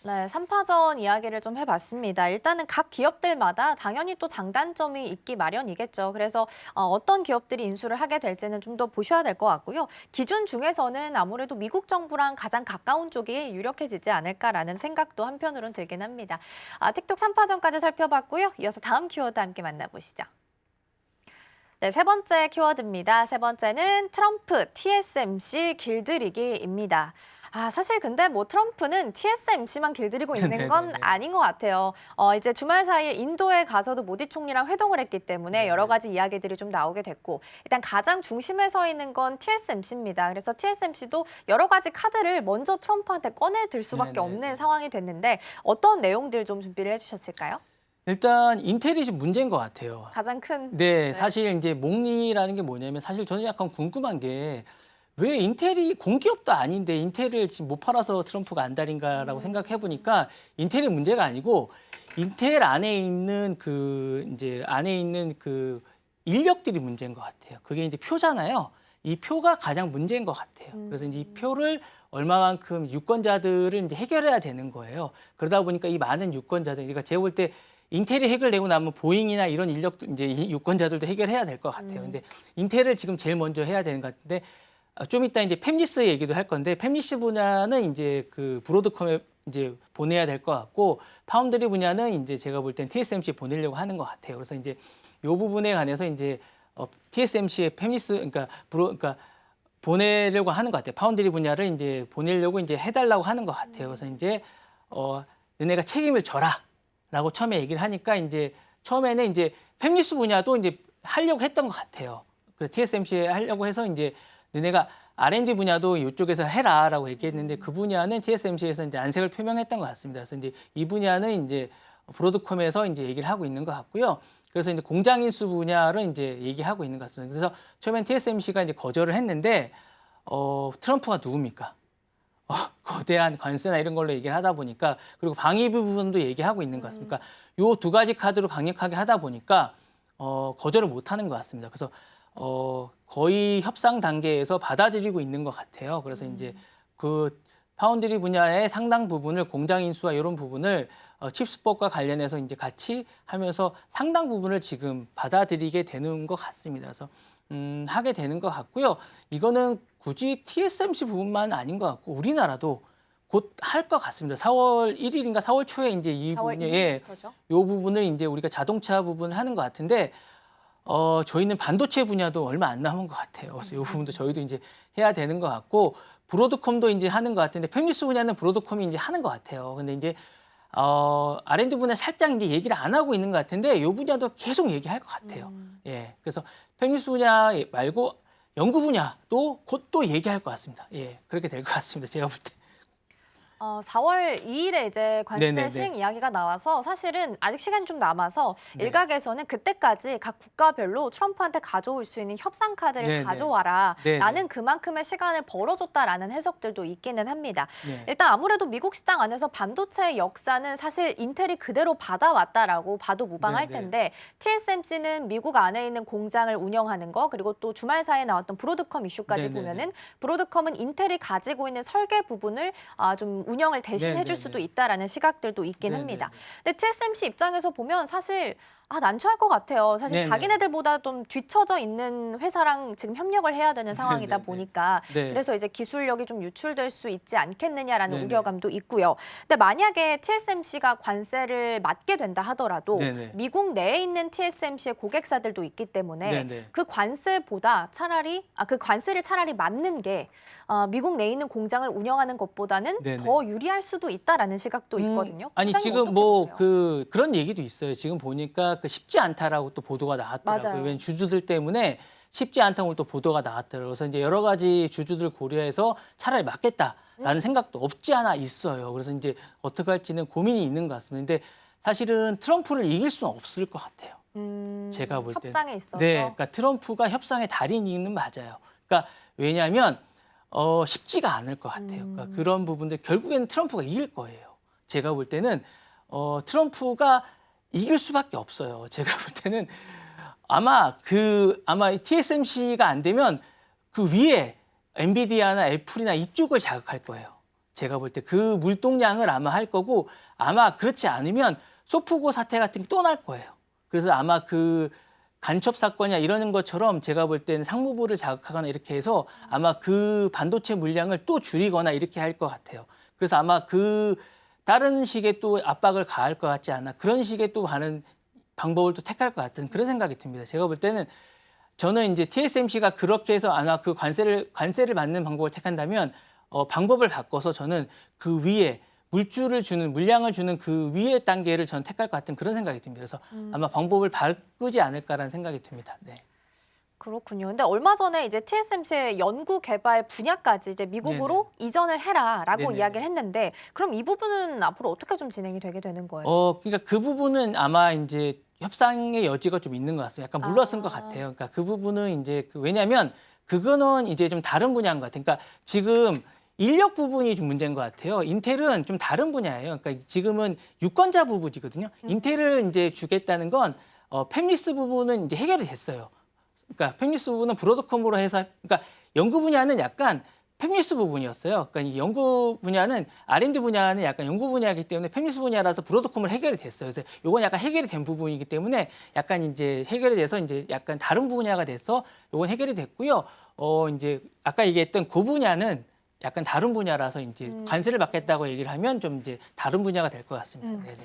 네, 3파전 이야기를 좀 해봤습니다. 일단은 각 기업들마다 당연히 또 장단점이 있기 마련이겠죠. 그래서 어떤 기업들이 인수를 하게 될지는 좀 더 보셔야 될 것 같고요. 기준 중에서는 아무래도 미국 정부랑 가장 가까운 쪽이 유력해지지 않을까라는 생각도 한편으론 들긴 합니다. 틱톡 3파전까지 살펴봤고요. 이어서 다음 키워드 함께 만나보시죠. 네, 세 번째 키워드입니다. 세 번째는 트럼프 TSMC 길들이기입니다. 사실 근데 뭐 트럼프는 TSMC만 길들이고 있는 건 네네네. 아닌 것 같아요. 이제 주말 사이에 인도에 가서도 모디 총리랑 회동을 했기 때문에 여러 네네. 가지 이야기들이 좀 나오게 됐고, 일단 가장 중심에 서 있는 건 TSMC입니다. 그래서 TSMC도 여러 가지 카드를 먼저 트럼프한테 꺼내들 수밖에 없는 네네네. 상황이 됐는데 어떤 내용들 좀 준비를 해주셨을까요? 일단 인텔이 좀 문제인 것 같아요. 가장 큰, 네, 네. 사실 이제 목리라는 게 뭐냐면 사실 저는 약간 궁금한 게 왜 인텔이 공기업도 아닌데 인텔을 지금 못 팔아서 트럼프가 안달인가라고 생각해 보니까 인텔이 문제가 아니고 인텔 안에 있는 그 이제 안에 있는 그 인력들이 문제인 것 같아요. 그게 이제 표잖아요. 이 표가 가장 문제인 것 같아요. 그래서 이제 이 표를 얼마만큼 유권자들을 이제 해결해야 되는 거예요. 그러다 보니까 이 많은 유권자들, 그러니까 제가 볼 때 인텔이 해결되고 나면 보잉이나 이런 인력도 이제 이 유권자들도 해결해야 될 것 같아요. 근데 인텔을 지금 제일 먼저 해야 되는 것 같은데 좀 이따 이제 팹리스 얘기도 할 건데 팹리스 분야는 이제 그 브로드컴에 이제 보내야 될 것 같고 파운드리 분야는 이제 제가 볼 땐 TSMC에 보내려고 하는 것 같아요. 그래서 이제 이 부분에 관해서 이제 TSMC의 팹리스 그러니까 보내려고 하는 것 같아요. 파운드리 분야를 이제 보내려고 이제 해달라고 하는 것 같아요. 그래서 이제 너네가 책임을 져라라고 처음에 얘기를 하니까 이제 처음에는 이제 팹리스 분야도 이제 하려고 했던 것 같아요. 그 TSMC에 하려고 해서 이제 너네가 R&D 분야도 이쪽에서 해라라고 얘기했는데 그 분야는 TSMC에서 이제 안색을 표명했던 것 같습니다. 그래서 이제 이 분야는 이제 브로드컴에서 이제 얘기를 하고 있는 것 같고요. 그래서 이제 공장 인수 분야를 이제 얘기하고 있는 것 같습니다. 그래서 처음엔 TSMC가 이제 거절을 했는데 트럼프가 누굽니까? 거대한 관세나 이런 걸로 얘기를 하다 보니까 그리고 방위 부분도 얘기하고 있는 것 같습니다. 요 두 가지 카드로 강력하게 하다 보니까 거절을 못 하는 것 같습니다. 그래서 거의 협상 단계에서 받아들이고 있는 것 같아요. 그래서 이제 그 파운드리 분야의 상당 부분을 공장 인수와 이런 부분을 칩스법과 관련해서 이제 같이 하면서 상당 부분을 지금 받아들이게 되는 것 같습니다. 그래서 하게 되는 것 같고요. 이거는 굳이 TSMC 부분만 아닌 것 같고 우리나라도 곧 할 것 같습니다. 4월 1일인가 4월 초에 이제 이 4월 부분에 2일부터죠. 이 부분을 이제 우리가 자동차 부분을 하는 것 같은데 저희는 반도체 분야도 얼마 안 남은 것 같아요. 그래서 이 부분도 저희도 이제 해야 되는 것 같고 브로드컴도 이제 하는 것 같은데 팹리스 분야는 브로드컴이 이제 하는 것 같아요. 근데 이제 R&D 분야 살짝 이제 얘기를 안 하고 있는 것 같은데 이 분야도 계속 얘기할 것 같아요. 예, 그래서 팹리스 분야 말고 연구 분야도 곧 또 얘기할 것 같습니다. 예, 그렇게 될 것 같습니다. 제가 볼 때. 4월 2일에 이제 관세 네네네. 시행 이야기가 나와서 사실은 아직 시간이 좀 남아서 네. 일각에서는 그때까지 각 국가별로 트럼프한테 가져올 수 있는 협상 카드를 네네. 가져와라. 네네. 라는 그만큼의 시간을 벌어줬다라는 해석들도 있기는 합니다. 네. 일단 아무래도 미국 시장 안에서 반도체의 역사는 사실 인텔이 그대로 받아왔다라고 봐도 무방할 네네. 텐데 TSMC는 미국 안에 있는 공장을 운영하는 거 그리고 또 주말 사이에 나왔던 브로드컴 이슈까지 네네네. 보면은 브로드컴은 인텔이 가지고 있는 설계 부분을 좀 운영을 대신 해줄 네네네. 수도 있다라는 시각들도 있긴 네네네. 합니다. 근데 TSMC 입장에서 보면 사실 난처할 것 같아요. 사실 네네. 자기네들보다 좀 뒤처져 있는 회사랑 지금 협력을 해야 되는 상황이다 네네네. 보니까 네. 그래서 이제 기술력이 좀 유출될 수 있지 않겠느냐라는 네네. 우려감도 있고요. 근데 만약에 TSMC가 관세를 맞게 된다 하더라도 네네. 미국 내에 있는 TSMC의 고객사들도 있기 때문에 네네. 그 관세보다 차라리 그 관세를 차라리 맞는 게 미국 내에 있는 공장을 운영하는 것보다는 네네. 더 유리할 수도 있다라는 시각도 있거든요. 아니 부장님 지금 어떻게 뭐 보세요? 그런 얘기도 있어요. 지금 보니까 쉽지 않다라고 또 보도가 나왔더라고요. 맞아요. 왜냐면 주주들 때문에 쉽지 않다고 또 보도가 나왔더라고요. 그래서 이제 여러 가지 주주들 고려해서 차라리 맞겠다라는 생각도 없지 않아 있어요. 그래서 이제 어떻게 할지는 고민이 있는 것 같습니다. 근데 사실은 트럼프를 이길 수는 없을 것 같아요. 제가 볼 때는. 협상에 있어서. 네, 그러니까 트럼프가 협상의 달인이는 맞아요. 그러니까 왜냐하면 쉽지가 않을 것 같아요. 그러니까 그런 부분들 결국에는 트럼프가 이길 거예요. 제가 볼 때는 트럼프가 이길 수밖에 없어요. 제가 볼 때는 아마 TSMC가 안 되면 그 위에 엔비디아나 애플이나 이쪽을 자극할 거예요. 제가 볼 때 그 물동량을 아마 할 거고 아마 그렇지 않으면 소프고 사태 같은 게 또 날 거예요. 그래서 아마 그 간첩 사건이나 이러는 것처럼 제가 볼 때는 상무부를 자극하거나 이렇게 해서 아마 그 반도체 물량을 또 줄이거나 이렇게 할 것 같아요. 그래서 아마 그 다른 식의 또 압박을 가할 것 같지 않나 그런 식의 또 하는 방법을 또 택할 것 같은 그런 생각이 듭니다. 제가 볼 때는 저는 이제 TSMC가 그렇게 해서 아마 그 관세를 받는 방법을 택한다면 방법을 바꿔서 저는 그 위에 물량을 주는 그 위의 단계를 전 택할 것 같은 그런 생각이 듭니다. 그래서 아마 방법을 바꾸지 않을까라는 생각이 듭니다. 네. 그렇군요. 근데 얼마 전에 이제 TSMC의 연구 개발 분야까지 이제 미국으로 이전을 해라라고 네네. 이야기를 했는데 그럼 이 부분은 앞으로 어떻게 좀 진행이 되게 되는 거예요? 그러니까 그 부분은 아마 이제 협상의 여지가 좀 있는 것 같습니다. 약간 물러선 것 아. 같아요. 그러니까 그 부분은 이제 왜냐하면 그거는 이제 좀 다른 분야인 것 같아요. 그러니까 지금 인력 부분이 좀 문제인 것 같아요. 인텔은 좀 다른 분야예요. 그러니까 지금은 유권자 부분이거든요. 인텔을 이제 주겠다는 건 팹리스 부분은 이제 해결이 됐어요. 그러니까 팹리스 부분은 브로드컴으로 해서 그러니까 연구 분야는 약간 팹리스 부분이었어요. 그러니까 이 연구 분야는 R&D 분야는 약간 연구 분야이기 때문에 팹리스 분야라서 브로드컴을 해결이 됐어요. 그래서 이건 약간 해결이 된 부분이기 때문에 약간 이제 해결이 돼서 이제 약간 다른 분야가 돼서 이건 해결이 됐고요. 이제 아까 얘기했던 그 분야는 약간 다른 분야라서 이제 관세를 받겠다고 얘기를 하면 좀 이제 다른 분야가 될 것 같습니다. 네네.